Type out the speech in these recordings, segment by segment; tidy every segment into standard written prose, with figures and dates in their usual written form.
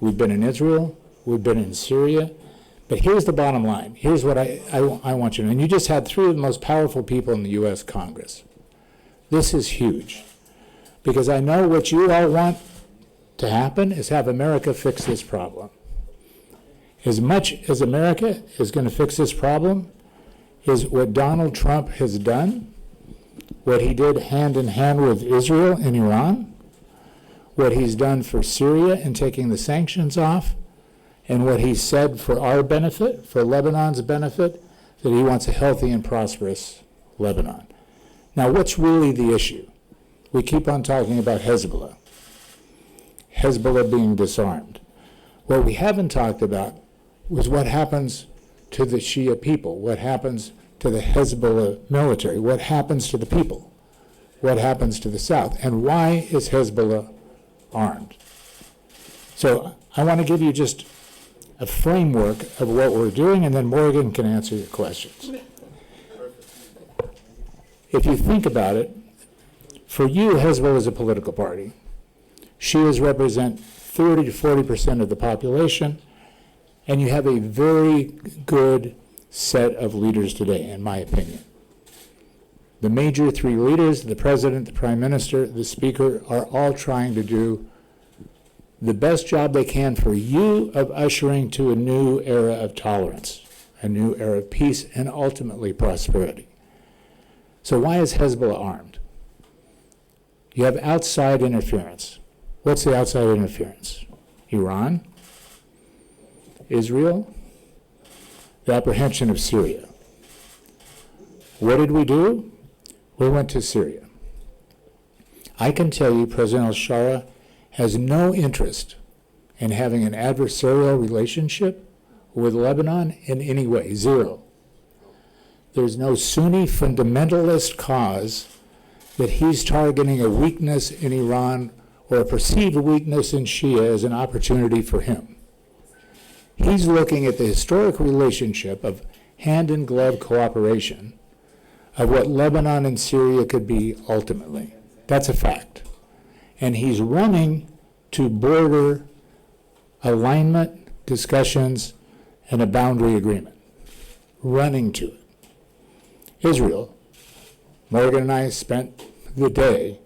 We've been in Israel. We've been in Syria. But here's the bottom line. Here's what I want you to know. And you just had three of the most powerful people in the U.S. Congress. This is huge. Because I know what you all want to happen is have America fix this problem. As much as America is going to fix this problem is what Donald Trump has done, what he did hand in hand with Israel and Iran, what he's done for Syria in taking the sanctions off, and what he said for our benefit, for Lebanon's benefit, that he wants a healthy and prosperous Lebanon. Now, what's really the issue? We keep on talking about Hezbollah being disarmed. What we haven't talked about was what happens to the Shia people, what happens to the Hezbollah military, what happens to the people, what happens to the south, and why is Hezbollah armed? So I want to give you just a framework of what we're doing, and then Morgan can answer your questions. If you think about it, for you, Hezbollah is a political party. Shias represent 30 to 40% of the population, and you have a very good set of leaders today, in my opinion. The major three leaders, the president, the prime minister, the speaker, are all trying to do the best job they can for you of ushering to a new era of tolerance, a new era of peace, and ultimately prosperity. So why is Hezbollah armed? You have outside interference. What's the outside interference? Iran, Israel, the apprehension of Syria. What did we do? We went to Syria. I can tell you President al-Shara has no interest in having an adversarial relationship with Lebanon in any way, zero. There's no Sunni fundamentalist cause that he's targeting a weakness in Iran or a perceived weakness in Shia as an opportunity for him. He's looking at the historic relationship of hand-in-glove cooperation of what Lebanon and Syria could be ultimately. That's a fact. And he's running to border alignment, discussions, and a boundary agreement. Running to it. Israel, Morgan and I spent the day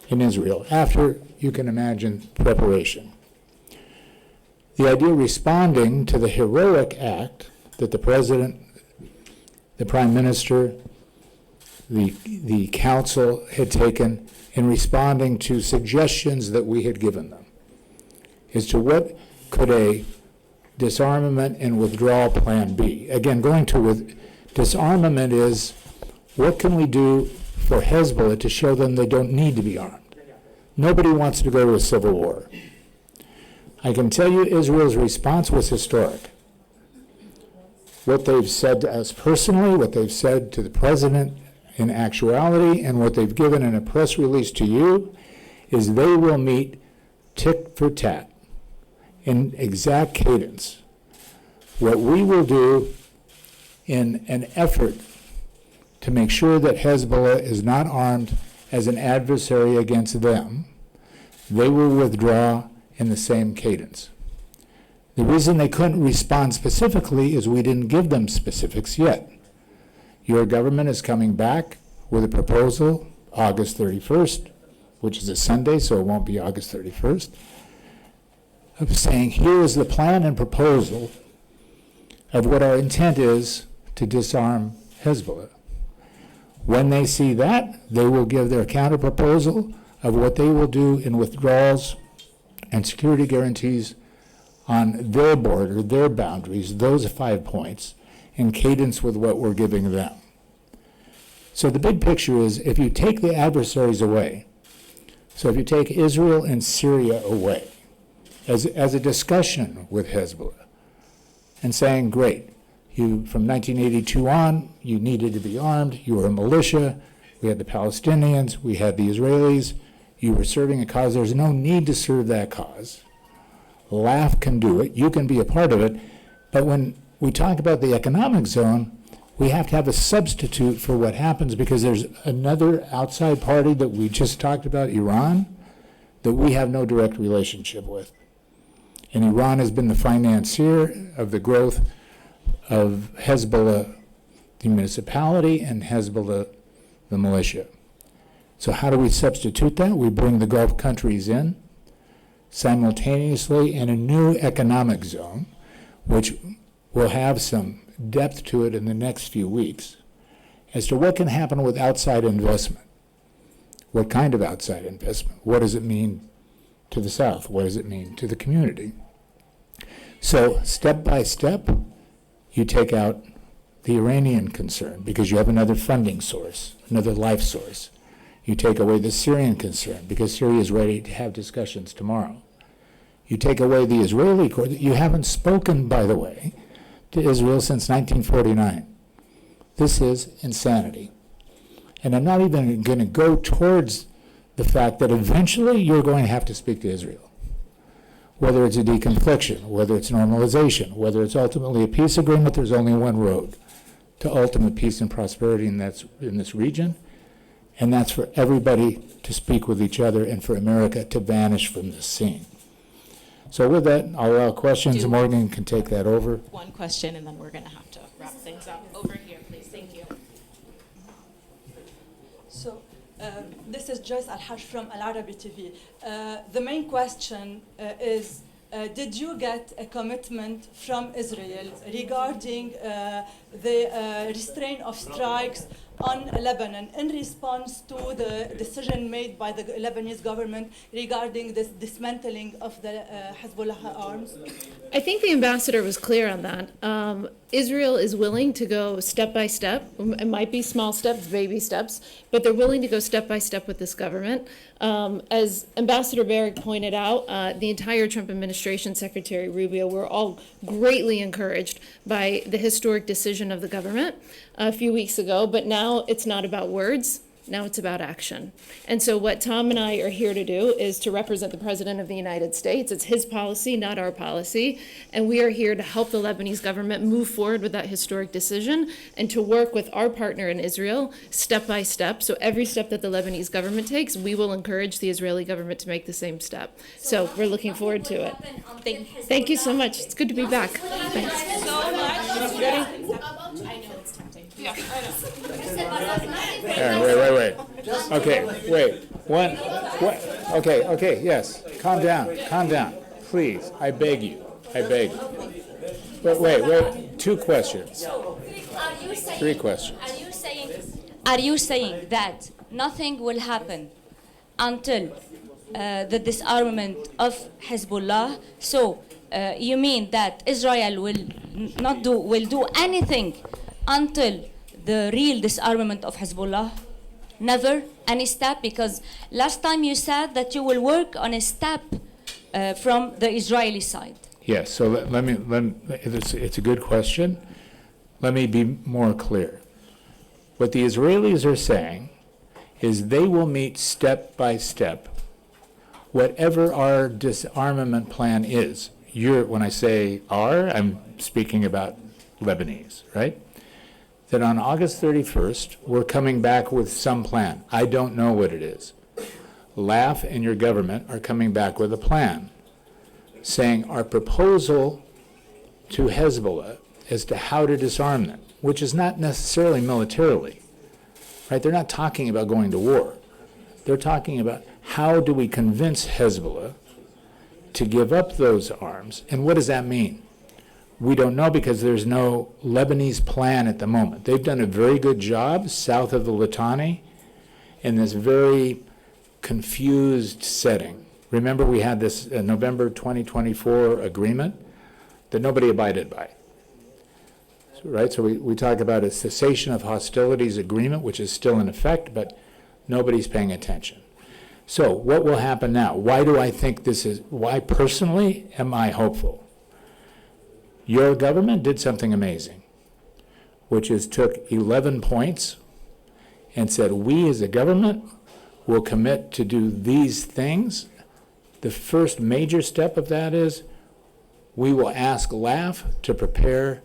in Israel after, you can imagine, preparation. The idea responding to the heroic act that the president, the prime minister, the council had taken in responding to suggestions that we had given them as to what could a disarmament and withdrawal plan be. Again, going to disarmament is what can we do for Hezbollah to show them they don't need to be armed. Nobody wants to go to a civil war. I can tell you Israel's response was historic. What they've said to us personally, what they've said to the president in actuality, and what they've given in a press release to you is they will meet tick for tat in exact cadence. What we will do in an effort to make sure that Hezbollah is not armed as an adversary against them, they will withdraw in the same cadence. The reason they couldn't respond specifically is we didn't give them specifics yet. Your government is coming back with a proposal August 31st, which is a Sunday, so it won't be August 31st, of saying here is the plan and proposal of what our intent is to disarm Hezbollah. When they see that, they will give their counter-proposal of what they will do in withdrawals and security guarantees on their border, their boundaries, those 5 points, in cadence with what we're giving them. So the big picture is if you take the adversaries away, so if you take Israel and Syria away as a discussion with Hezbollah and saying, great, you from 1982 on, you needed to be armed, you were a militia, we had the Palestinians, we had the Israelis, you were serving a cause, there's no need to serve that cause. LAF can do it, you can be a part of it, but when we talk about the economic zone, we have to have a substitute for what happens because there's another outside party that we just talked about, Iran, that we have no direct relationship with. And Iran has been the financier of the growth of Hezbollah, the municipality, and Hezbollah, the militia. So how do we substitute that? We bring the Gulf countries in simultaneously in a new economic zone, which will have some depth to it in the next few weeks, as to what can happen with outside investment. What kind of outside investment? What does it mean to the South? What does it mean to the community? So step by step, you take out the Iranian concern because you have another funding source, another life source. You take away the Syrian concern because Syria is ready to have discussions tomorrow. You take away the Israeli court. You haven't spoken, by the way, to Israel since 1949. This is insanity. And I'm not even going to go towards the fact that eventually you're going to have to speak to Israel. Whether it's a deconfliction, whether it's normalization, whether it's ultimately a peace agreement, there's only one road to ultimate peace and prosperity in this region. And that's for everybody to speak with each other and for America to vanish from this scene. So with that, I'll allow questions. Morgan can take that over. One question, and then we're going to have to wrap things up. Over here, please. Thank you. So this is Joyce Al-Haj from Al-Arabi TV. The main question is, did you get a commitment from Israel regarding the restraint of strikes on Lebanon in response to the decision made by the Lebanese government regarding this dismantling of the Hezbollah arms? I think the ambassador was clear on that. Israel is willing to go step by step. It might be small steps, baby steps, but they're willing to go step by step with this government. As Ambassador براك pointed out, the entire Trump administration, Secretary Rubio, were all greatly encouraged by the historic decision of the government a few weeks ago, but now it's not about words. Now it's about action. And so what Tom and I are here to do is to represent the President of the United States. It's his policy, not our policy. And we are here to help the Lebanese government move forward with that historic decision and to work with our partner in Israel step by step. So every step that the Lebanese government takes, we will encourage the Israeli government to make the same step. So we're looking forward to it. Thank you so much. It's good to be back. Thanks. So much. Ready? I know it's tempting. Yeah, I know. Wait. Okay, wait. Okay, yes. Calm down. Please, I beg you. But wait. 2 questions. Three questions. Are you saying that nothing will happen until the disarmament of Hezbollah? So you mean that Israel will do anything until the real disarmament of Hezbollah? Never any step? Because last time you said that you will work on a step from the Israeli side. Yes, so let me it's a good question. Let me be more clear. What the Israelis are saying is they will meet step by step whatever our disarmament plan is. When I say our, I'm speaking about Lebanese, right? That on August 31st, we're coming back with some plan. I don't know what it is. LAF and your government are coming back with a plan, saying our proposal to Hezbollah as to how to disarm them, which is not necessarily militarily, right? They're not talking about going to war. They're talking about how do we convince Hezbollah to give up those arms, and what does that mean? We don't know because there's no Lebanese plan at the moment. They've done a very good job south of the Litani in this very confused setting. Remember, we had this November 2024 agreement that nobody abided by, right? So we talk about a cessation of hostilities agreement, which is still in effect, but nobody's paying attention. So what will happen now? Why do I think why personally am I hopeful? Your government did something amazing, which is took 11 points and said, we as a government will commit to do these things. The first major step of that is we will ask LAF to prepare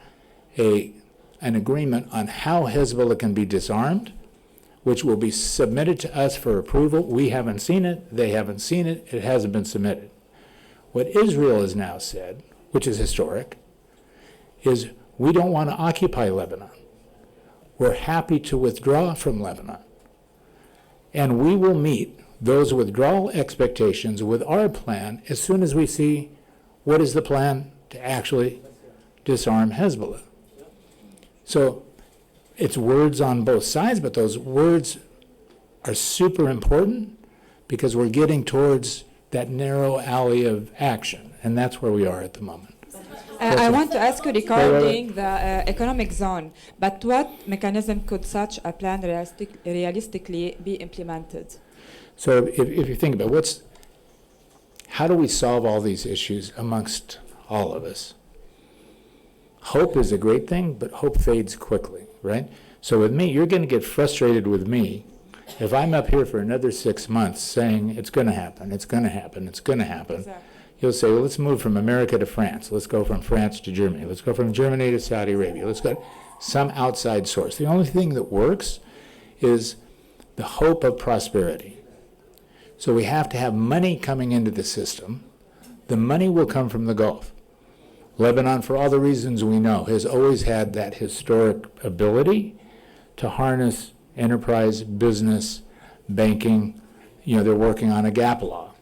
an agreement on how Hezbollah can be disarmed, which will be submitted to us for approval. We haven't seen it. They haven't seen it. It hasn't been submitted. What Israel has now said, which is historic, is we don't want to occupy Lebanon. We're happy to withdraw from Lebanon. And we will meet those withdrawal expectations with our plan as soon as we see what is the plan to actually disarm Hezbollah. So it's words on both sides, but those words are super important because we're getting towards that narrow alley of action, and that's where we are at the moment. I want to ask you regarding the economic zone, but what mechanism could such a plan realistically be implemented? So if you think about how do we solve all these issues amongst all of us? Hope is a great thing, but hope fades quickly, right? So with me, you're going to get frustrated with me if I'm up here for another 6 months saying it's going to happen, it's going to happen, it's going to happen. Exactly. You'll say, well, let's move from America to France. Let's go from France to Germany. Let's go from Germany to Saudi Arabia. Let's go some outside source. The only thing that works is the hope of prosperity. So we have to have money coming into the system. The money will come from the Gulf. Lebanon, for all the reasons we know, has always had that historic ability to harness enterprise, business, banking. You know, they're working on a gap law.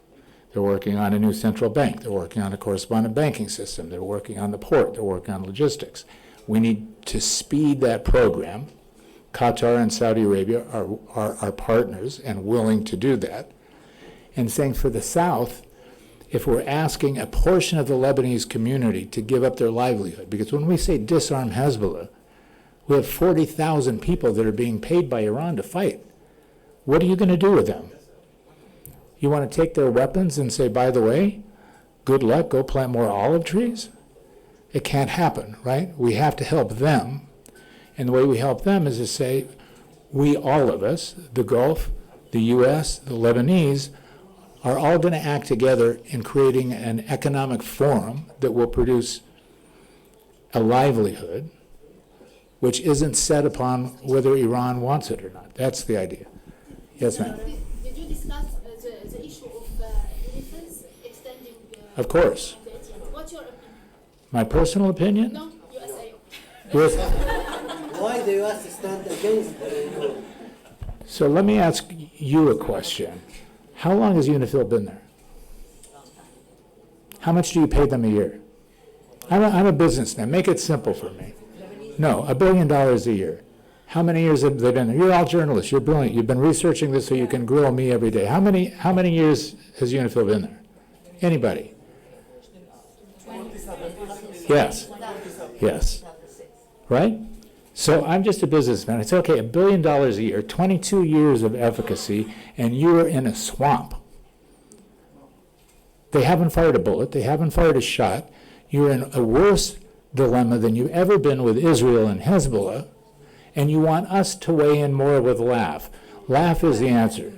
They're working on a new central bank. They're working on a correspondent banking system. They're working on the port. They're working on logistics. We need to speed that program. Qatar and Saudi Arabia are partners and willing to do that. And saying for the South, if we're asking a portion of the Lebanese community to give up their livelihood, because when we say disarm Hezbollah, we have 40,000 people that are being paid by Iran to fight. What are you going to do with them? You want to take their weapons and say, by the way, good luck, go plant more olive trees? It can't happen, right? We have to help them. And the way we help them is to say, we, all of us, the Gulf, the U.S., the Lebanese, are all going to act together in creating an economic forum that will produce a livelihood which isn't set upon whether Iran wants it or not. That's the idea. Yes, ma'am. Did you discuss the issue of UNIFILs extending? Of course. What's your opinion? My personal opinion? No, USA. Yes. Why the U.S. stand against the So let me ask you a question. How long has UNIFIL been there? How much do you pay them a year? I'm a businessman. Make it simple for me. No, $1 billion a year. How many years have they been there? You're all journalists. You're brilliant. You've been researching this so you can grill me every day. How many years has UNIFIL been there? Anybody? Yes. Yes. Right? So I'm just a businessman. It's okay, $1 billion a year, 22 years of efficacy, and you're in a swamp. They haven't fired a bullet. They haven't fired a shot. You're in a worse dilemma than you've ever been with Israel and Hezbollah, and you want us to weigh in more with laugh. Laugh is the answer.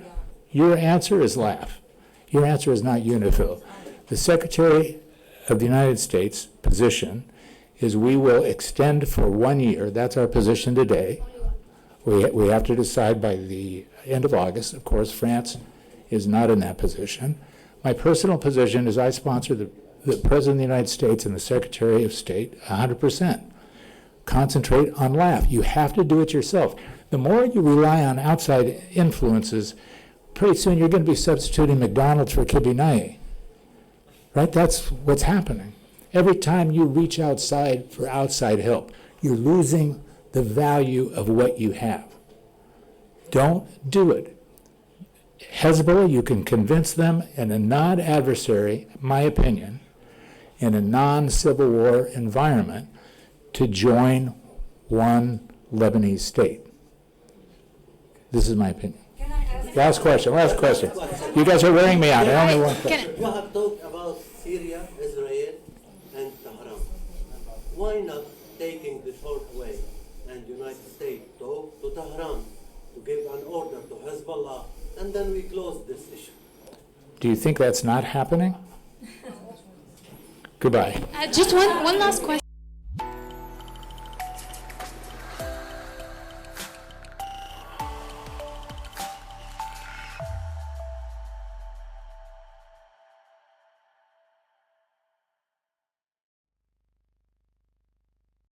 Your answer is laugh. Your answer is not UNIFIL. The Secretary of the United States position is we will extend for 1 year. That's our position today. We have to decide by the end of August. Of course, France is not in that position. My personal position is I sponsor the President of the United States and the Secretary of State 100%. Concentrate on laugh. You have to do it yourself. The more you rely on outside influences, pretty soon you're going to be substituting McDonald's for Kibinai. Right? That's what's happening. Every time you reach outside for outside help, you're losing the value of what you have. Don't do it. Hezbollah, you can convince them in a non-adversary, my opinion, in a non-civil war environment to join one Lebanese state. This is my opinion. Last question. You guys are wearing me out. I only want question. You have talked about Syria, Israel, and Tehran. Why not taking the short way and United States talk to Tehran to give an order to Hezbollah, and then we close this issue? Do you think that's not happening? Goodbye. Just one last question.